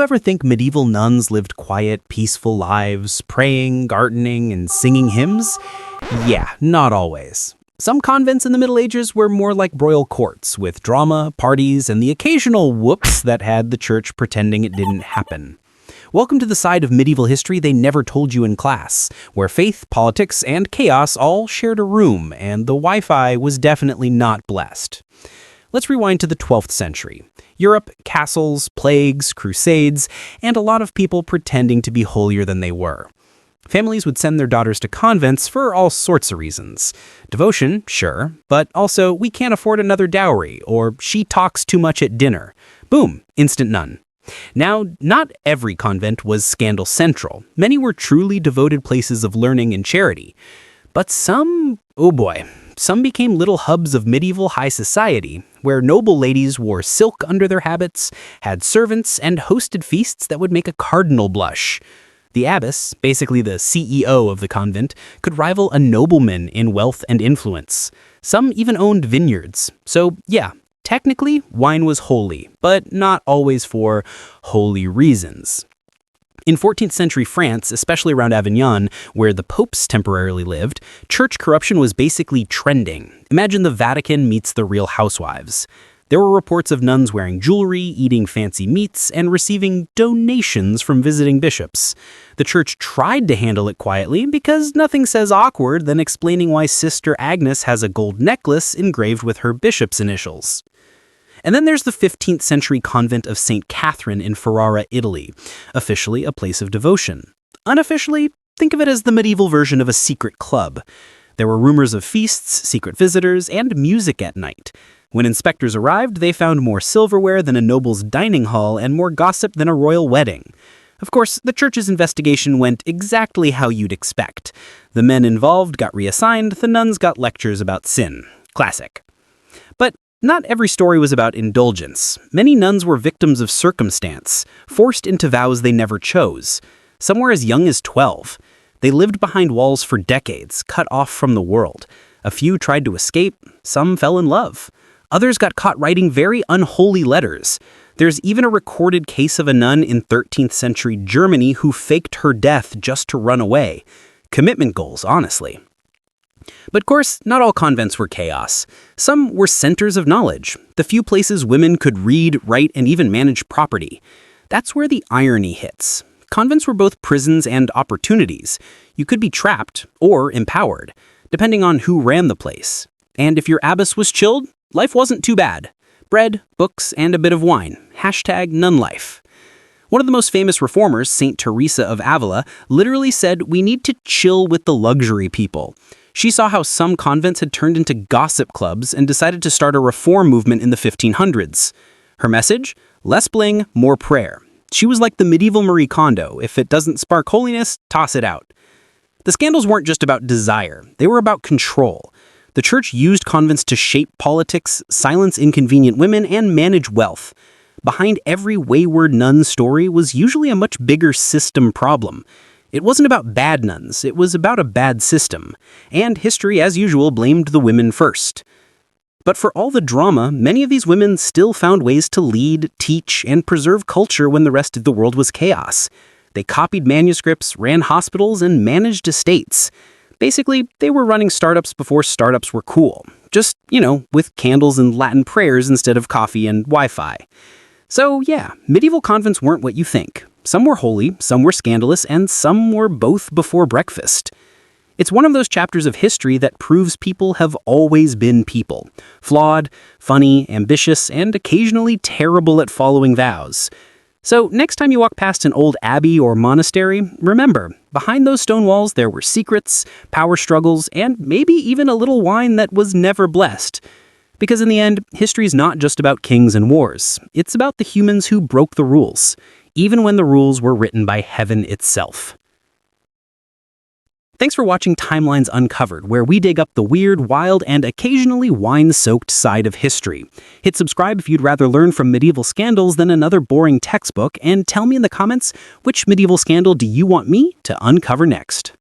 you ever think medieval nuns lived quiet, peaceful lives, praying, gardening, and singing hymns? Yeah, not always. Some convents in the Middle Ages were more like royal courts, with drama, parties, and the occasional whoops that had the church pretending it didn't happen. Welcome to the side of medieval history they never told you in class, where faith, politics, and chaos all shared a room, and the Wi-Fi was definitely not blessed. Let's rewind to the 12th century. Europe, castles, plagues, crusades, and a lot of people pretending to be holier than they were. Families would send their daughters to convents for all sorts of reasons. Devotion, sure, but also we can't afford another dowry, or she talks too much at dinner. Boom, instant nun. Now, not every convent was scandal central. Many were truly devoted places of learning and charity. But some, oh boy, some became little hubs of medieval high society, where noble ladies wore silk under their habits, had servants, and hosted feasts that would make a cardinal blush. The abbess, basically the CEO of the convent, could rival a nobleman in wealth and influence. Some even owned vineyards. So yeah, technically, wine was holy, but not always for holy reasons. In 14th century France, especially around Avignon, where the popes temporarily lived, church corruption was basically trending. Imagine the Vatican meets the Real Housewives. There were reports of nuns wearing jewelry, eating fancy meats, and receiving donations from visiting bishops. The church tried to handle it quietly because nothing says awkward than explaining why Sister Agnes has a gold necklace engraved with her bishop's initials. And then there's the 15th century convent of St. Catherine in Ferrara, Italy, officially a place of devotion. Unofficially, think of it as the medieval version of a secret club. There were rumors of feasts, secret visitors, and music at night. When inspectors arrived, they found more silverware than a noble's dining hall and more gossip than a royal wedding. Of course, the church's investigation went exactly how you'd expect. The men involved got reassigned, the nuns got lectures about sin. Classic. But not every story was about indulgence. Many nuns were victims of circumstance, forced into vows they never chose. Some were as young as 12. They lived behind walls for decades, cut off from the world. A few tried to escape, some fell in love. Others got caught writing very unholy letters. There's even a recorded case of a nun in 13th century Germany who faked her death just to run away. Commitment goals, honestly. But of course, not all convents were chaos. Some were centers of knowledge, the few places women could read, write, and even manage property. That's where the irony hits. Convents were both prisons and opportunities. You could be trapped or empowered, depending on who ran the place. And if your abbess was chilled, life wasn't too bad. Bread, books, and a bit of wine. #nunlife. One of the most famous reformers, St. Teresa of Avila, literally said, "We need to chill with the luxury people." She saw how some convents had turned into gossip clubs and decided to start a reform movement in the 1500s. Her message? Less bling, more prayer. She was like the medieval Marie Kondo. If it doesn't spark holiness, toss it out. The scandals weren't just about desire. They were about control. The church used convents to shape politics, silence inconvenient women, and manage wealth. Behind every wayward nun story was usually a much bigger system problem. It wasn't about bad nuns, it was about a bad system. And history, as usual, blamed the women first. But for all the drama, many of these women still found ways to lead, teach, and preserve culture when the rest of the world was chaos. They copied manuscripts, ran hospitals, and managed estates. Basically, they were running startups before startups were cool. Just, with candles and Latin prayers instead of coffee and Wi-Fi. So yeah, medieval convents weren't what you think. Some were holy, some were scandalous, and some were both before breakfast. It's one of those chapters of history that proves people have always been people. Flawed, funny, ambitious, and occasionally terrible at following vows. So next time you walk past an old abbey or monastery, remember, behind those stone walls there were secrets, power struggles, and maybe even a little wine that was never blessed. Because in the end, history is not just about kings and wars. It's about the humans who broke the rules, even when the rules were written by heaven itself. Thanks for watching Timelines Uncovered, where we dig up the weird, wild, and occasionally wine-soaked side of history. Hit subscribe if you'd rather learn from medieval scandals than another boring textbook, and tell me in the comments which medieval scandal do you want me to uncover next.